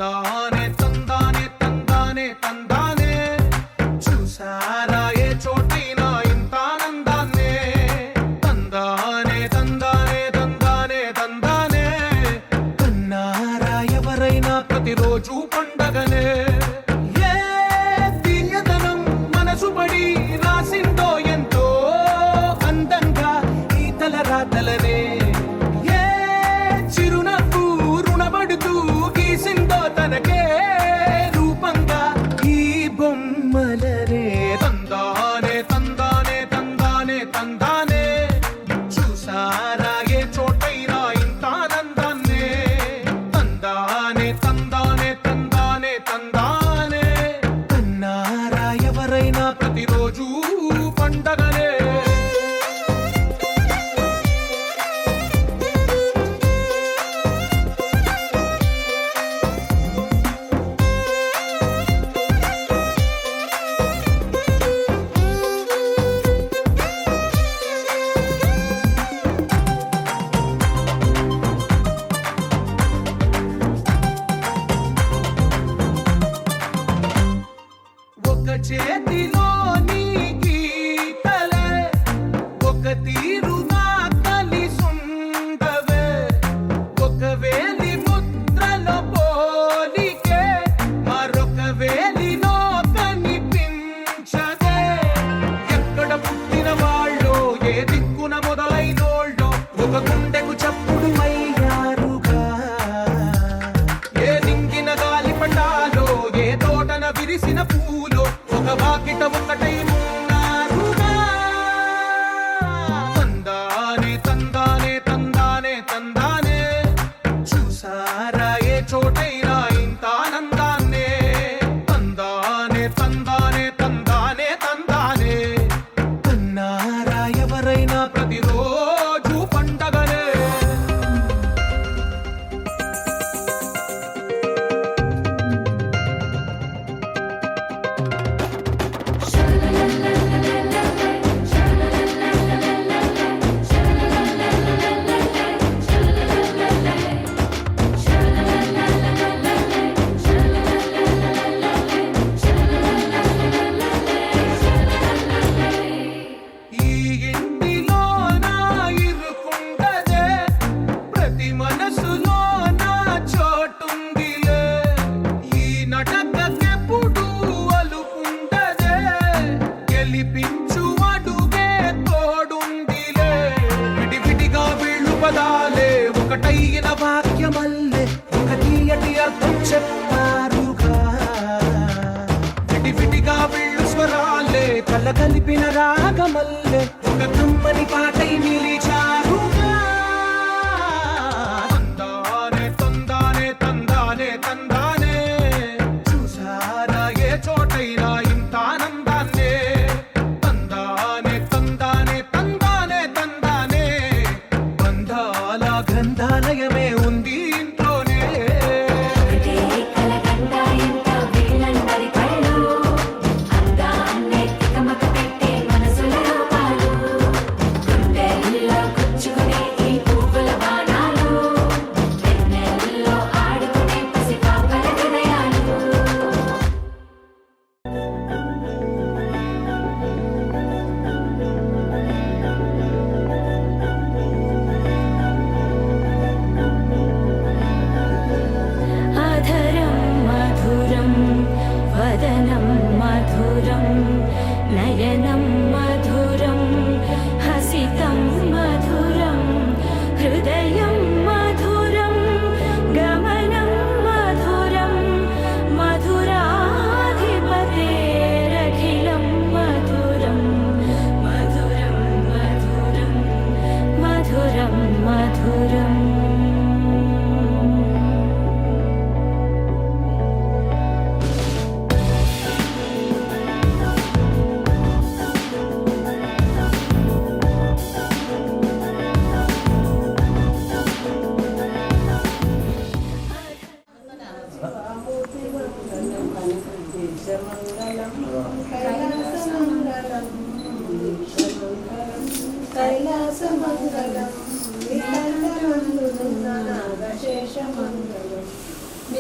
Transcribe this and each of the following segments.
తందానే తందానే తందానే తందానే చూసారా ఏ చోటైనా ఇంత ఆనందాన్నే తందానే తందానే తందానే తందానే కన్నారా ఎవరైనా ప్రతిరోజు పండగనే ఏ తీయదనం మనసు పడి రాసిందో ఎంతో అందంగా ఈ తలరాతలనే ఏ చిరునవ్వు రుణపడుతూ గీసిందో తనకే రూపంగా ఈ బొమ్మలనే తందానే తందానే తందానే తందానే చూసారా ఏ చోటైనా ఇంత ఆనందాన్నే తందానే తందానే తందానే తందానే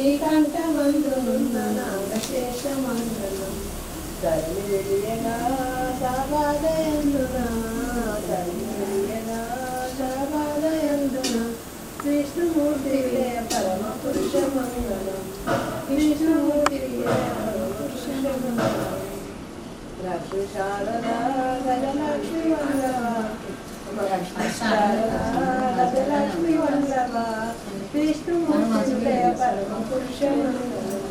నీకంఠమందునున్న నాగశేష మండలం తల్లి వెలియగా సాగాదయందున తల్లి వెలియగా సాగాదయందున విష్ణుమూర్తి విలయ పరమ పురుష మంగళం విష్ణుమూర్తి విలయ పరమ పురుష మంగళం లక్ష్మీ శారదా గజలక్ష్మి వల్లభ లక్ష్మీ శారదా గజలక్ష్మి వల్లభ విష్ణుమూర్తి విలయ పరమ పురుష మంగళం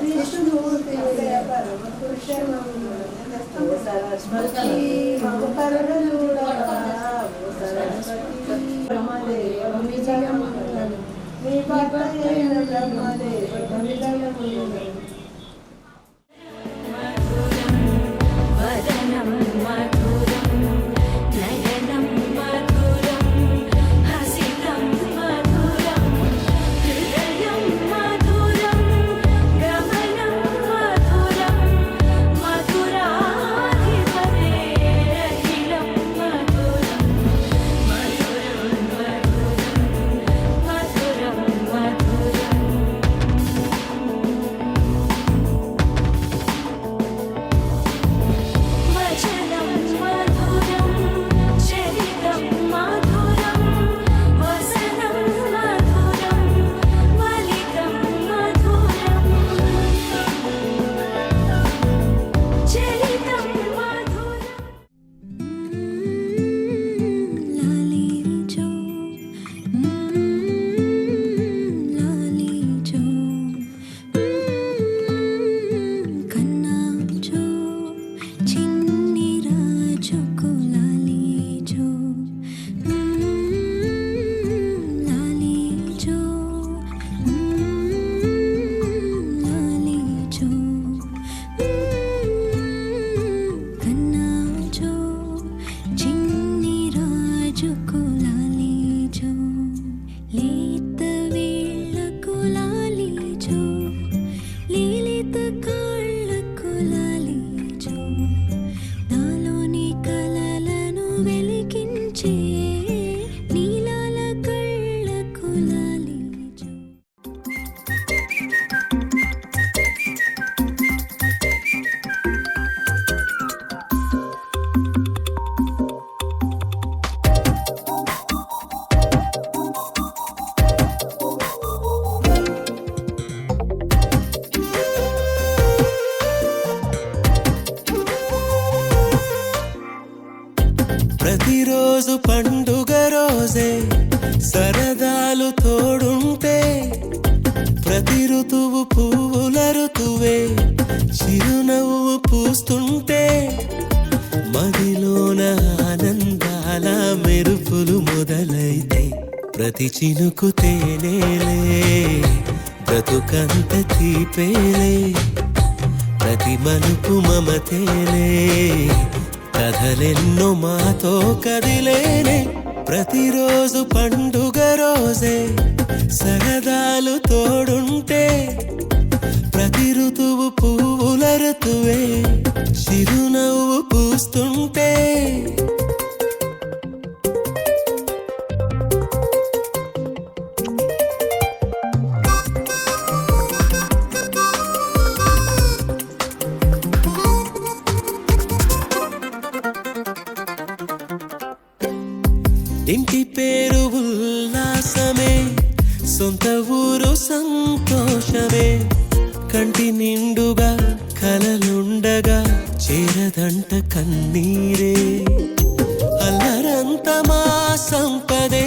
విష్ణుమూర్తి విలయ పరమ పురుష మంగళం ఓ సరస్వతి మమ కరుణ చూడగా ఓ సరస్వతి బ్రహ్మదేవ విజయ మంగళం నీ భక్త బ్రహ్మదేవ విజయ మంగళం ప్రతిరోజు పండుగ రోజే సరదాలు తోడుంటే ప్రతి ఋతువు పువ్వుల ఋతువే చిరునవ్వు పూస్తుంటే మదిలోన ఆనందాల మెరుపులు మొదలైతే ప్రతి చినుకు తేనేలే బ్రతుకంత తీపేలే ప్రతి మలుపు మమతేలే కథలెన్నో మాతో కదిలేనే ప్రతిరోజు పండుగ రోజే సరదాలు తోడుంటే ప్రతి ఋతువు పువ్వుల ఋతువే చిరునవ్వు పూస్తుంటే ఇంటి పేరు ఉల్లాసమే సొంత ఊరు సంతోషమే కంటి నిండుగా కలలుండగా చేరదంట కన్నీరే అల్లరంత మా సంపదే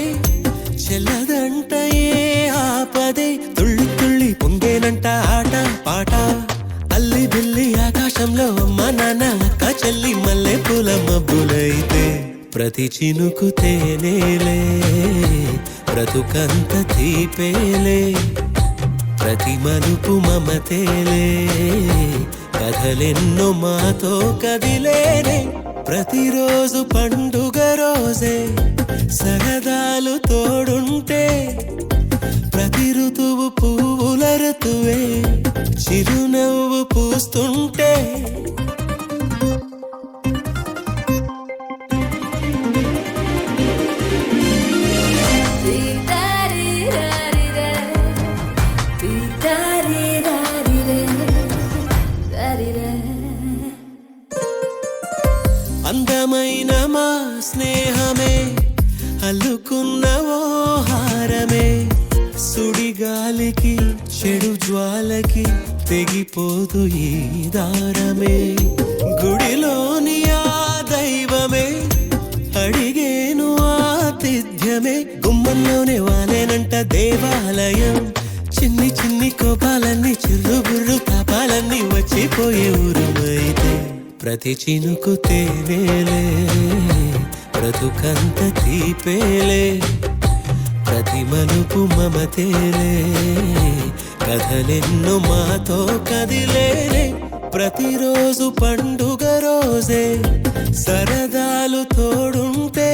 చెల్లదంట ఏ ఆపదే తుళ్ళి తుళ్ళి పొంగేనంట ఆట పాట అల్లి బిల్లి ఆకాశంలో అమ్మ నాన్న అక్క చెల్లి మల్లె పూల మబ్బులైతే ప్రతి చినుకు తేనేలే బ్రతుకంత తీపేలే ప్రతి మలుపు మమతేలే కథలెన్నో మాతో కదిలేనే ప్రతిరోజు పండుగ రోజే సరదాలు తోడుంటే ప్రతి ఋతువు పువ్వుల ఋతువే చిరునవ్వు పూస్తుంటే Dee da dee da dee da, dee da చెడు జ్వాలకి తెగిపోదు ఈ దారమే. గుడిలోని ఆ దైవమే అడిగేను ఆతిథ్యమే. గుమ్మంలోనే వాలేనంట దేవాలయం. చిన్ని చిన్ని కోపాలన్నీ చిర్రుబుర్రు తాపాలన్నీ వచ్చిపోయే ఊరుమైతే. ప్రతి చినుకు తేవేలే బ్రతుకంత తీపేలే. ప్రతి మలుపు మమతేలే కథలెన్నో మాతో కదిలేలే. ప్రతిరోజు పండుగ రోజే సరదాలు తోడుంటే.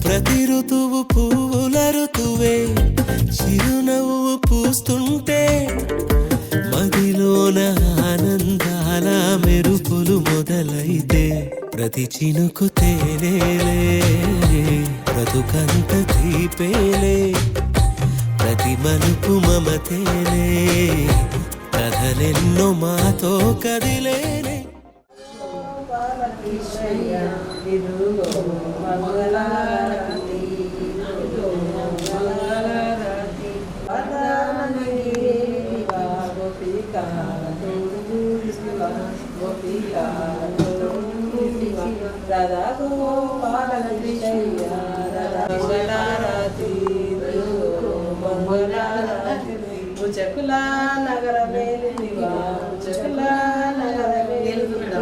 ప్రతి ఋతువు పువ్వుల ఋతువే చిరునవ్వు పూస్తుంటే. మదిలోన ఆనందాల మెరుపులు మొదలైతే. ప్రతి చినుకు తేనేలే బ్రతుకంత తీపేలే. ప్రతి మలుపు మమతేలే కథలెన్నో మాతో కదిలేలే. బాలకృష్ణయ్య ఇదిగో మంగళారతి, ఇదిగో మంగళారతి. పదానగిరివా గోపికాలతోడు శివ, గోపికాలతోడు శివ. రాధా గోపాలకృష్ణయ్య రాధా మంగళారతి, ఇదిగో మంగళారతి. ముచకుల నగర మేలిదివా, ముచకుల నగర మేలిదివా.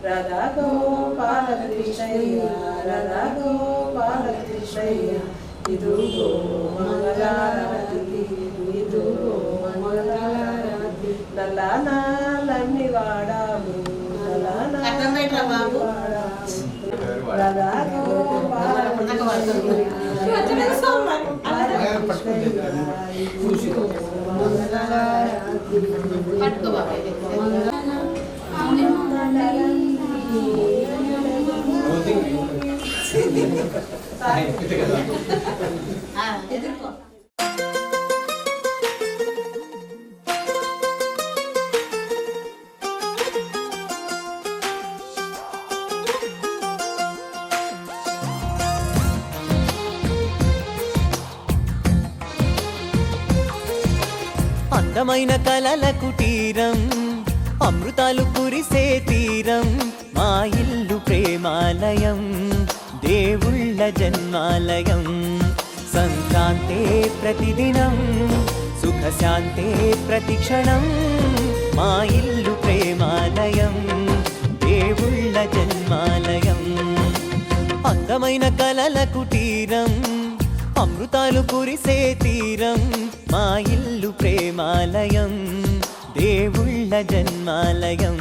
రాధా గోపాలకృష్ణయ్య రాధా గోపాలకృష్ణయ్య ఇదిగో మంగళారతి, ఇదిగో మంగళారతి. నల్లానాలన్ని వాడాము, నల్లానాలన్ని వాడాము. రాధా గోపాలకృష్ణయ్య అందమైన కలల కుటీరం, అమృతాలు కురిసే తీరం. మా ఇల్లు ప్రేమాలయం, దేవుళ్ళ జన్మాలయం. సంక్రాంతే ప్రతిదినం, సుఖశాంతే ప్రతిక్షణం. మా ఇల్లు ప్రేమాలయం, దేవుళ్ళ జన్మాలయం. అందమైన కలల కుటీరం, అమృతాలు కురిసే తీరం. మా ఇల్లు ప్రేమాలయం, దేవుళ్ళ జన్మాలయం.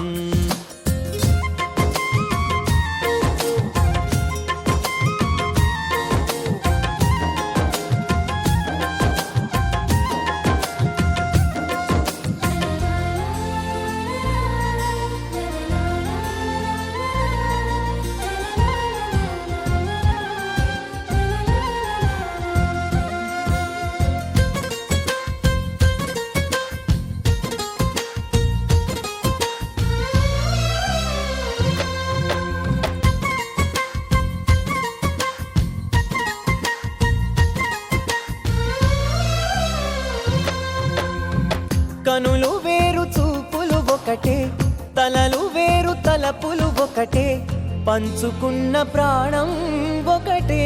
కనులు వేరు చూపులు ఒకటే, తలలు వేరు తలపులు ఒకటే. పంచుకున్న ప్రాణం ఒకటే.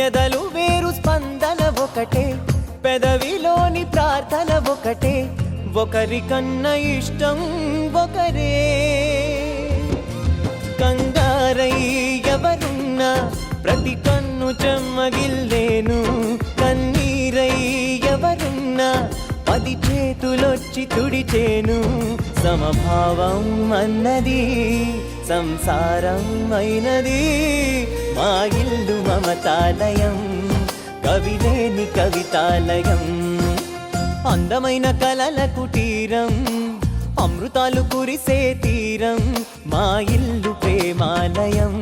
ఎదలు వేరు స్పందన ఒకటే, పెదవిలోని ప్రార్థన ఒకటే. ఒకరికన్నా ఇష్టం ఒకరే. కంగారై ఎవరున్నా ప్రతి కన్ను చెమ్మగిల్లేను. కన్నీరై ఎవరున్నా 10 చేతులొచ్చి తుడిచేను. సమభావం అన్నది సంసారం అయినది. మా ఇల్లు మమతాలయం, కవిలేని కవితాలయం. అందమైన కలల కుటీరం, అమృతాలు కురిసే తీరం. మా ఇల్లు ప్రేమాలయం,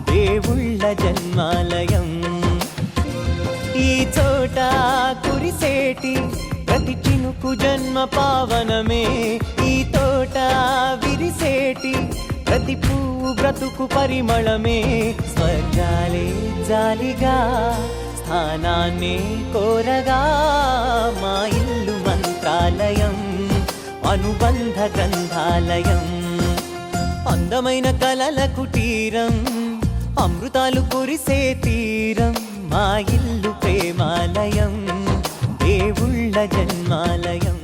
దేవుళ్ళ జన్మాలయం. ఈ చోట కురిసేటి ప్రతి చినుకు జన్మ పావనమే. ఈ తోట విరిసేటి ప్రతి పువ్వు బ్రతుకు పరిమళమే స్వర్గాలే జాలిగా స్థానాన్ని కోరగా మా ఇల్లు మంత్రాలయం అనుబంధ గ్రంథాలయం అందమైన కలల కుటీరం అమృతాలు కురిసే తీరం మా ఇల్లు ప్రేమాలయం దేవుళ్ళ జన్మాలయం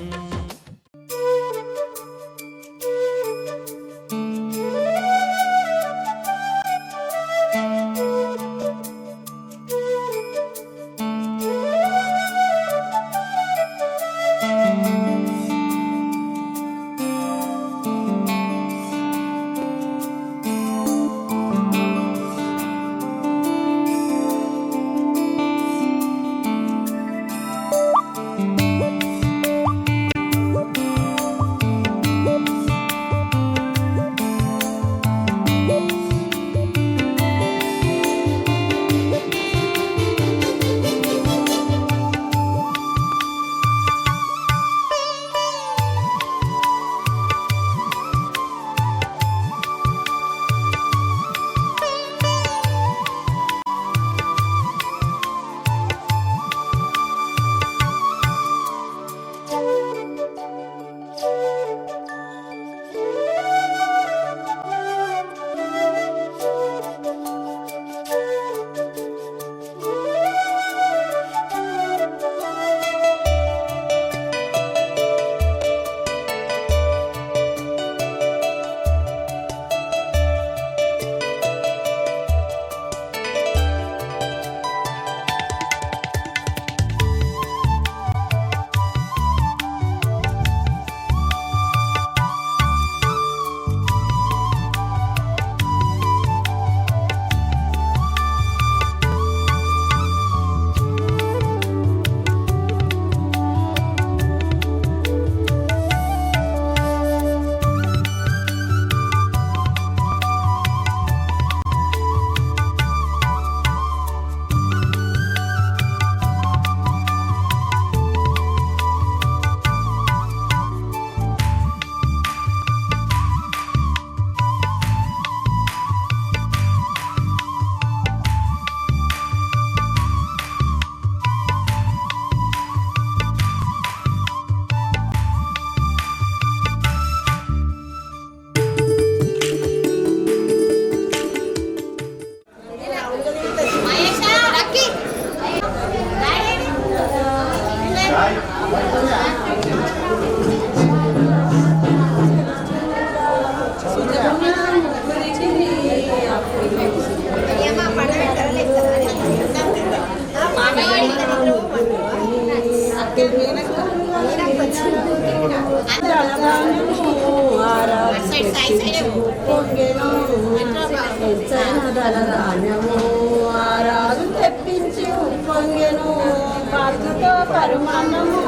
ఆరాధు తెప్పించి ఉప్పొంగెను పాత్రతో పరమాన్నము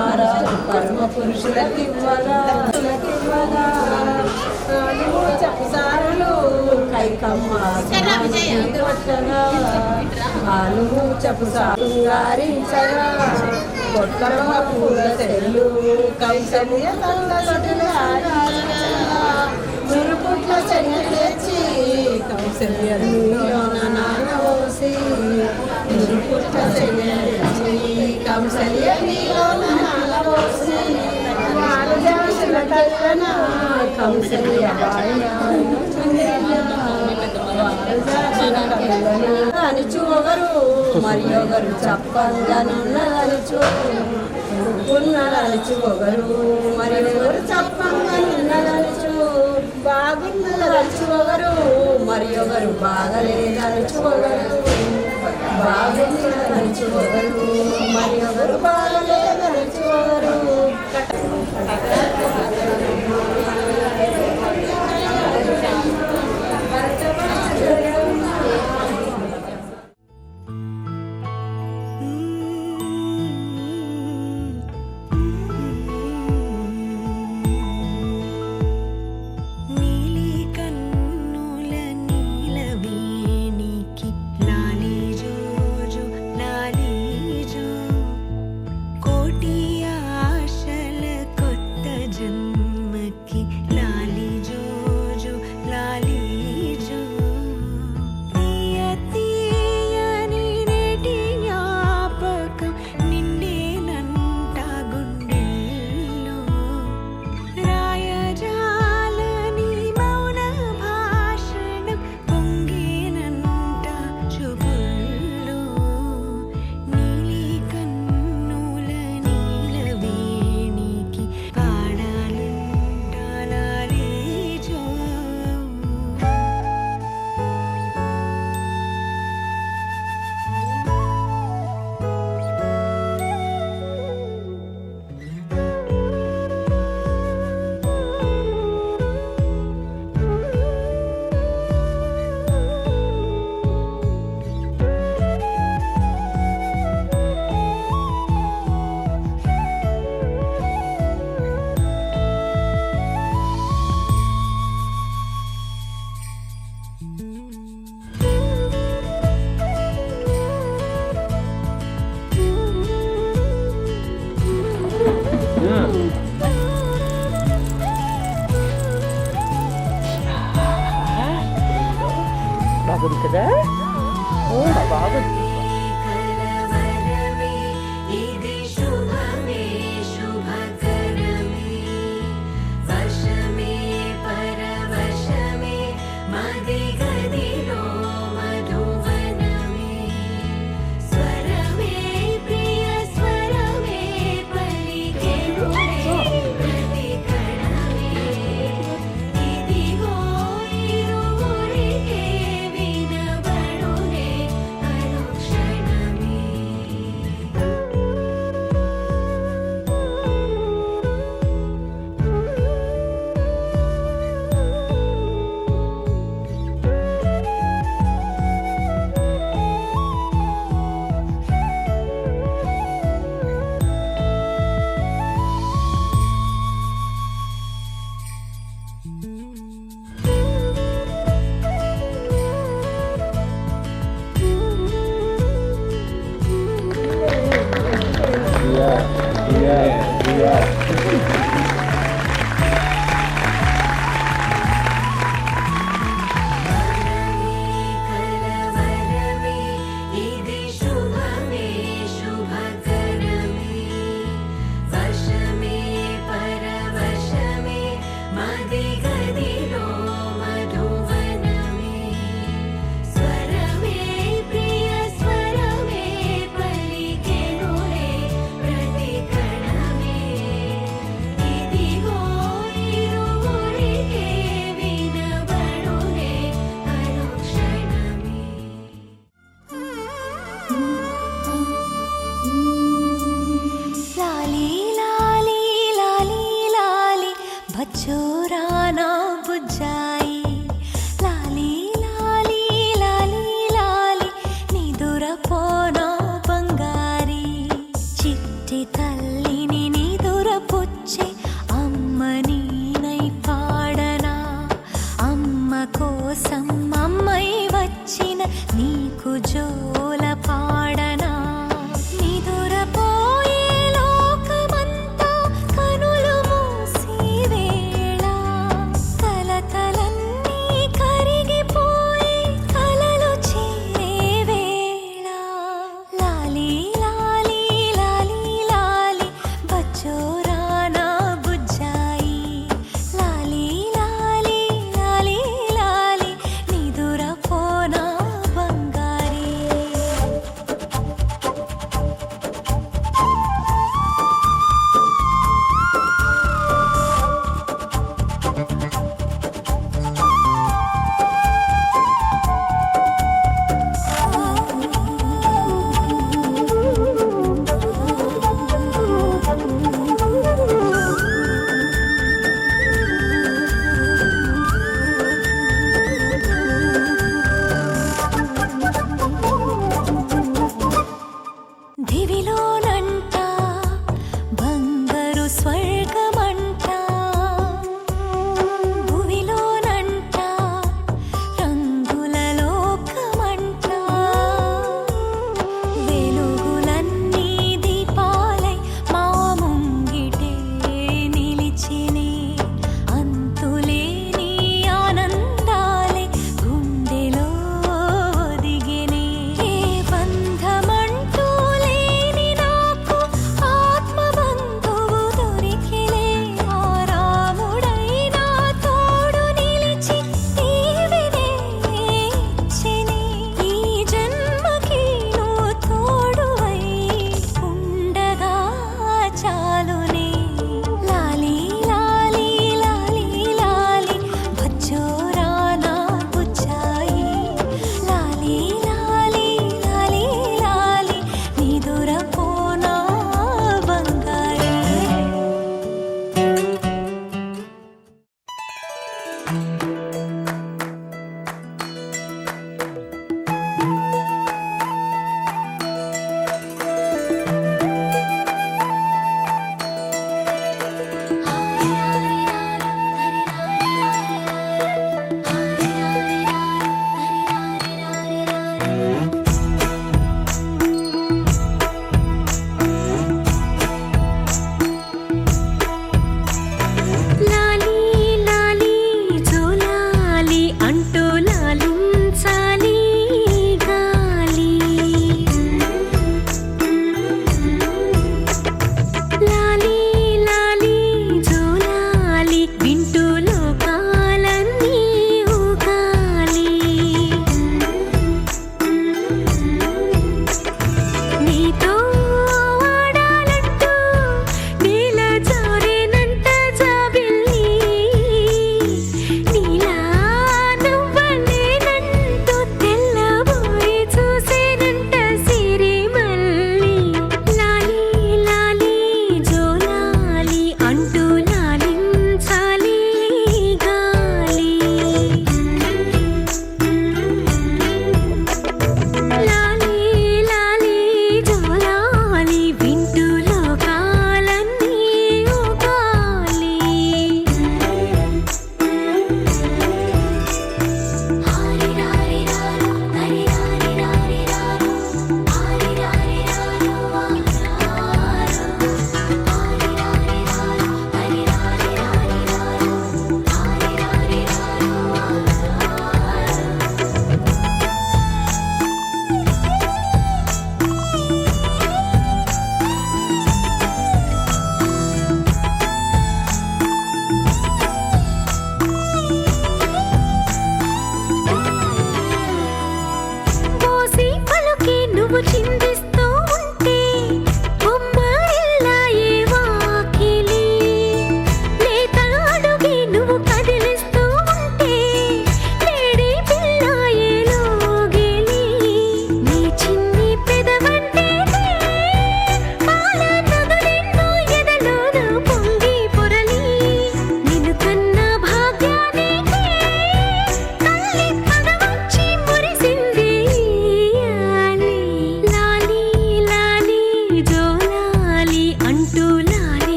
ఆరాధు పరమ పురుషులకివ్వగా చెప్పసారులు కైకమ్మ కొట్టగా ఆలు చెప్పసారు గారించగా కొట్టలో పూల తెల్లు కైసల్య తంగసటులు మురుపుట్ల చెయ్య తెచ్చి కౌసల్యలోన నానవోసి మురుపుట్ల చెయ్య తెచ్చి కౌసల్యలోన నానవోసి వారజాసుల కళ్ళన కౌసల్య అనిచు ఒకరు మరి ఒకరు చెప్పంగానున్నదనిచు ఉన్నదనిచు ఒకరు మరి ఒకరు చెప్పంగానున్నదనిచు బాగున్నదనిచు ఒకరు మరి ఒకరు బాగలేదనిచు ఒకరు బాగున్నదనిచు ఒకరు మరి ఒకరు బాగలేదనిచు ఒకరు కోటి ఆశల కొత్త జన్మ బాగుంది కదా ఓ బాగుంది కలవరమే ఇది శుభమే శుభకరమే వశమే పరవశమే మది గదిలో మధువనమే స్వరమే ప్రియ స్వరమే పలికెనులే ప్రతి కణమే ఇదిగో ఇరువురికే వినబడునే అనుక్షణమే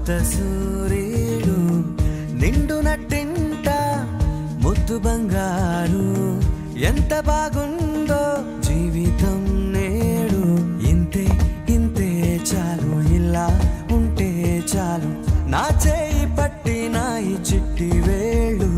కొత్త సూర్యుడు నిండు నట్టింట ముద్దు బంగారు ఎంత బాగుందో జీవితం నేడు ఇంతే ఇంతే చాలు ఇలా ఉంటే చాలు నా చేయి పట్టి నా ఈ చిట్టి వేళ్ళు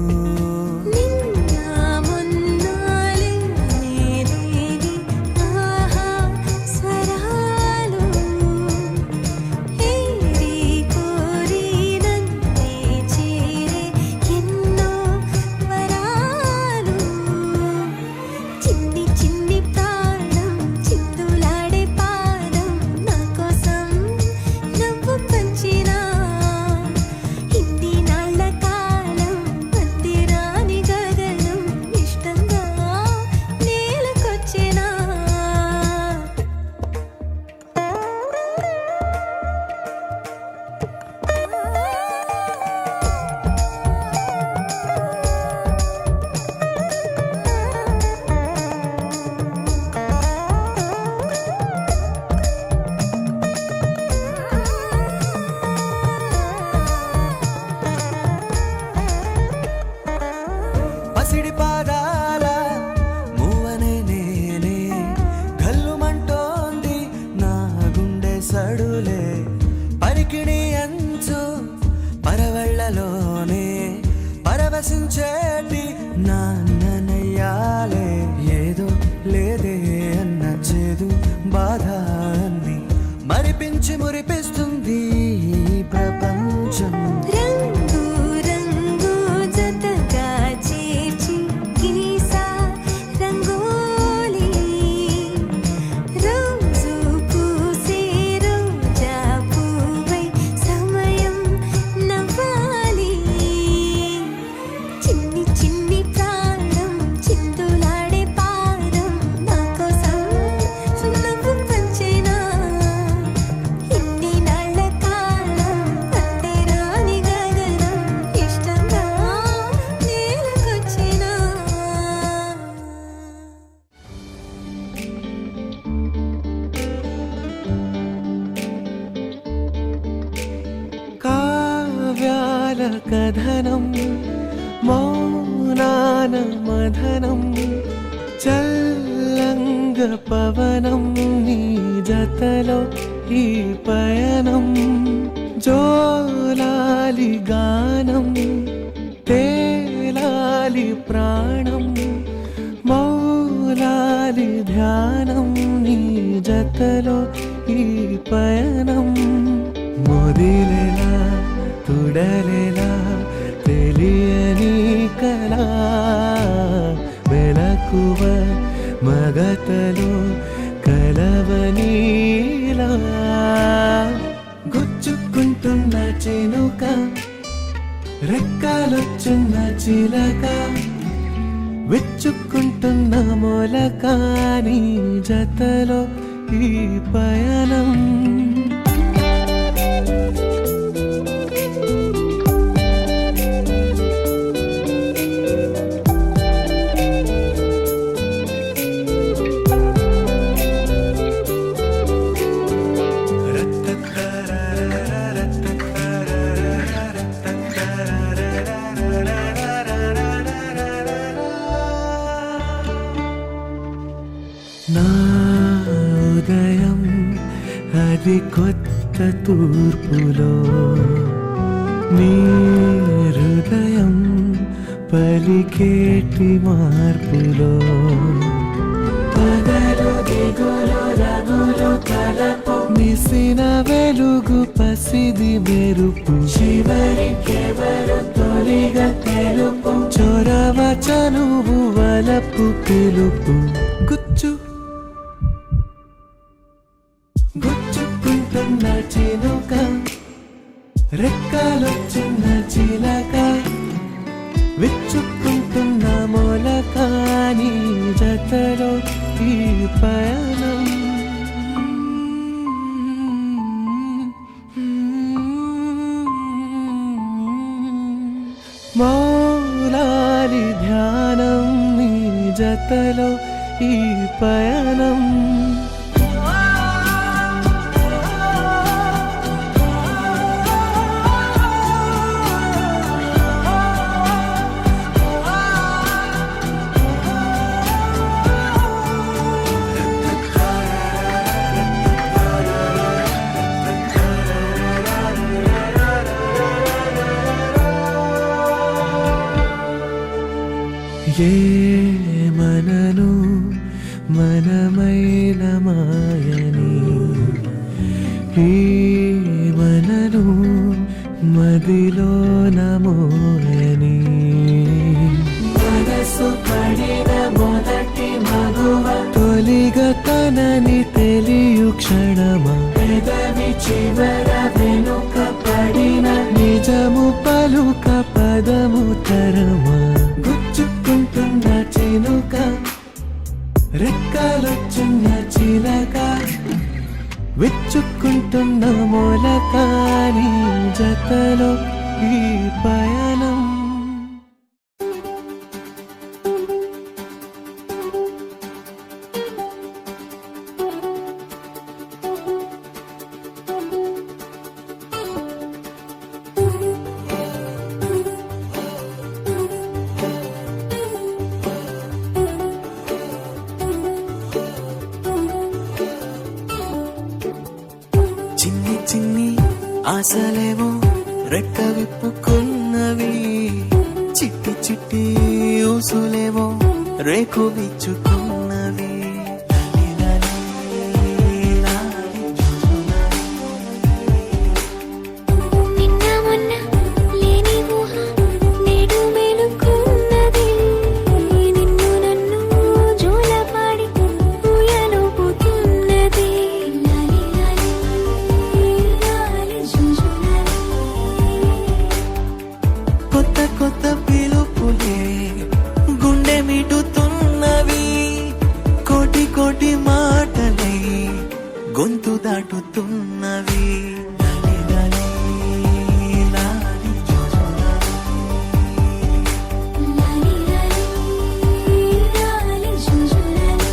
పసిడి పాదాల మూవనే నేనే గల్లుమంటోంది నా గుండె సడులే పరికిణి అంచు పరవళ్ళలోనే పరవశించేటి నాన్ననయ్యాలే ఏదో లేదే అన్న చేదు బాధ అన్ని మరిపించి మురిపిస్తుంది ఈ ప్రపంచం కావ్యాల కథనం మౌనాన మధనం చల్లంగ పవనం నీ జతలో ఈ పయనం జోలాలి గానం తేలాలి ప్రాణం మౌలాలి ధ్యానం నీ జతలో ఈ పయనం మొదిలేలా తుడలేలా తెలియని కళా వెలకువ మగతలో కలవనీలా గుచ్చుకుంటున్న చినుక రెక్కలొచ్చున్న చిలక విచ్చుకుంటున్న మొలక నీ జతలో ఈ పయనం నా ఉదయం అది కొత్త తూర్పులో నీ హృదయం పలికేటి మార్పులో పగలు దిగులు రగులు కలపు మిసిన వెలుగు పసిది మెరుపు చివరికెవరు తొలిగా తెలుపు చొరవ చనువు వలపు పిలుపు గుచ్చుకుంటున్న చినుక రెక్కలొచ్చిన చిలక విచ్చుకుంటున్న మొలక నీ జతలో ఈ పయనం మౌలాలి ధ్యానం నీ జతలో ఈ పయనం ఏ మనను మనమైన మాయని ఈ మనను మదిలో నమోయని మనసు పడిన మొదటి మగువ తొలిగా తనని తెలియు క్షణమా పెదవి చివర వెనుక పడిన నిజము పలుక పదము తరమా గుచ్చుకుంటున్న చినుక రెక్కలొచ్చున్న చిలక విచ్చుకుంటున్న మొలకాని జతలో ఈ పయనం చిన్ని చిన్ని ఆశలేమో రెక్క విప్పుకున్నవి చిట్టి చిట్టి ఊసులేమో రేకు విచ్చుకున్నవి నిన్న మొన్న లేని ఊహ నేడు మేలుకున్నది నిన్ను నన్ను జోలపాడి ఊయలుపుతున్నది లాలి లాలి లాలి జుజులాలి కొత్త కొత్త పిలుపులే గుండె మిటుతున్నవి కోటి కోటి మాటలై గొంతు దాటుతున్నవి లాలి లాలి లాలి లాలి లాలి లాలి జుజులాలి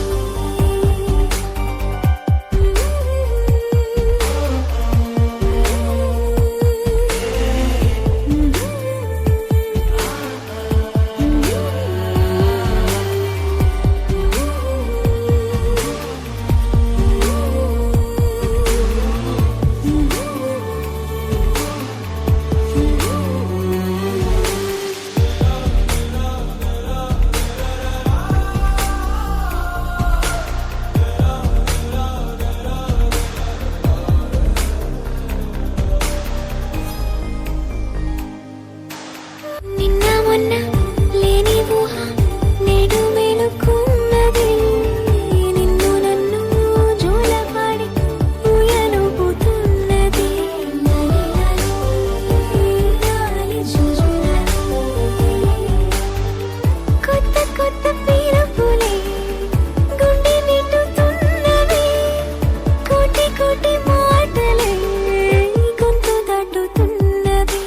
నిన్న మొన్న లేని ఊహ నేడు మేలుకున్నది నిన్ను నన్ను జోలపాడి ఊయలుపుతున్నది లాలి లాలి లాలి జుజులాలి కొత్త కొత్త పిలుపులే గుండె మిటుతున్నవి కోటి కోటి మాటలే గొంతు దాటుతున్నవి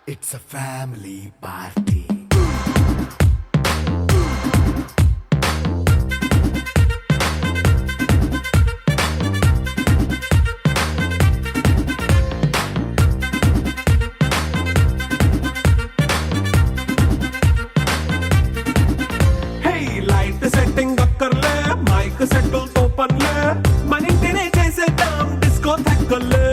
It's a family party. Hey, light setting అక్కర్లే మైక్ సెట్టిల్ తో పనిలే మన ఇంటినే చేసేద్దాం డిస్కో థెక్కలే